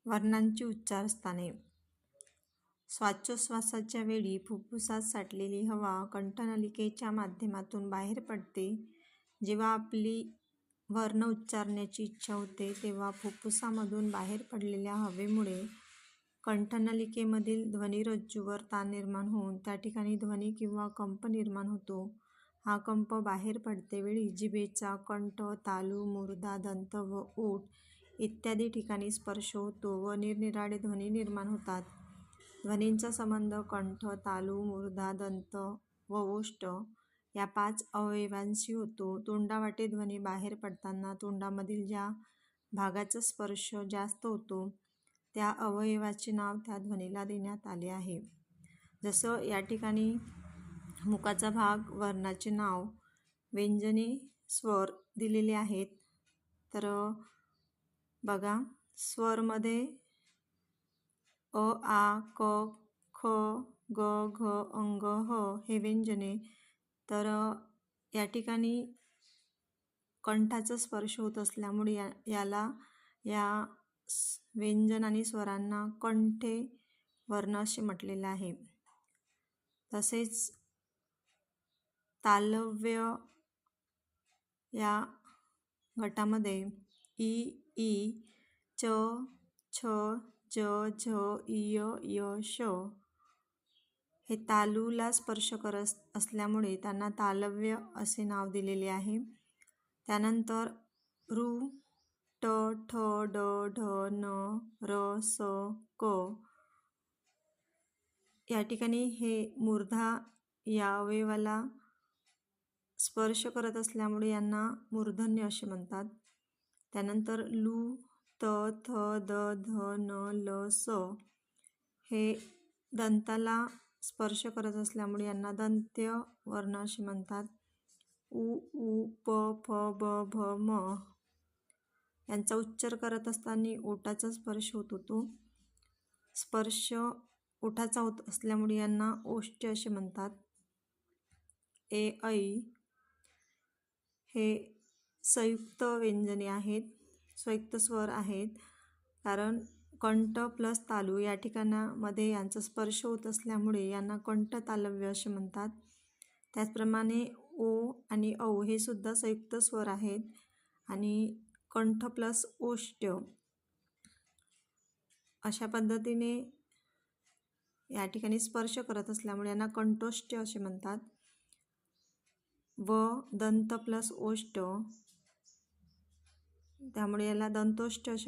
वर्णांची उच्चारस्थाने. श्वासोच्छ्वासाच्या वेळी फुफ्फुसात साठलेली हवा कंठनलिकेच्या माध्यमातून बाहेर पडते. जेव्हा आपली वर्ण उच्चारण्याची इच्छा होते तेव्हा फुफ्फुसामधून बाहेर पडलेल्या हवेमुळे कंठनलिकेमधील ध्वनिरज्जूवर ताण निर्माण होऊन त्या ठिकाणी ध्वनी किंवा कंप निर्माण होतो. हा कंप बाहेर पडतेवेळी जिभेचा कंठ, तालू, मूर्धा, दंत व ओठ इत्यादी ठिकाणी स्पर्श होतो व निरनिराळे ध्वनी निर्माण होतात. ध्वनींचा संबंध कंठ, तालू, मूर्धा, दंत व ओष्ठ या 5 अवयवांशी होतो. तोंडावाटे ध्वनी बाहेर पडताना तोंडामधील ज्या भागाचा स्पर्श जास्त होतो त्या अवयवाचे नाव त्या ध्वनीला देण्यात आले आहे. जसं या ठिकाणी मुखाचा भाग, वर्णाचे नाव, व्यंजने, स्वर दिलेले आहेत. तर बघा, स्वरमध्ये अ, आ, क, ख, ग, घ, अंग, ह हे व्यंजने. तर या ठिकाणी कंठाचा स्पर्श होत असल्यामुळे या व्यंजन आणि स्वरांना कंठे वर्ण असे म्हटलेले आहे. तसेच तालव्य या गटामध्ये इ, ई, च, छ, ज, झ, इय, य, श हे तालूला स्पर्श करत असल्यामुळे त्यांना तालव्य असे नाव दिलेले आहे. त्यानंतर ऋ, ट, ठ, ड, ढ, न, र, स, क या ठिकाणी हे मूर्धा या अवयवाला स्पर्श करत असल्यामुळे यांना मूर्धन्य असे म्हणतात. त्यानंतर लू, त, थ, द, ध, न, ल, स हे दंताला स्पर्श करत असल्यामुळे यांना दंत्य वर्ण असे म्हणतात. उ, ऊ, प, फ, ब, भ, म यांचा उच्चार करत असताना ओठाचा स्पर्श होत होतो. स्पर्श ओठाचा होत असल्यामुळे यांना ओष्ठ्य असे म्हणतात. ए, ऐ हे संयुक्त व्यंजने आहेत, संयुक्त स्वर आहेत. कारण कंठ प्लस तालू या ठिकाणामध्ये यांचा स्पर्श होत असल्यामुळे यांना कंठ तालव्य असे म्हणतात. त्याचप्रमाणे ओ आणि औ हे सुद्धा संयुक्त स्वर आहेत आणि कंठ प्लस ओष्ठ्य अशा पद्धतीने या ठिकाणी स्पर्श करत असल्यामुळे यांना कंठोष्ठ्य असे म्हणतात. व दंत प्लस ओष्ठ त्यामुळे याला दंतोष्ठ्य असे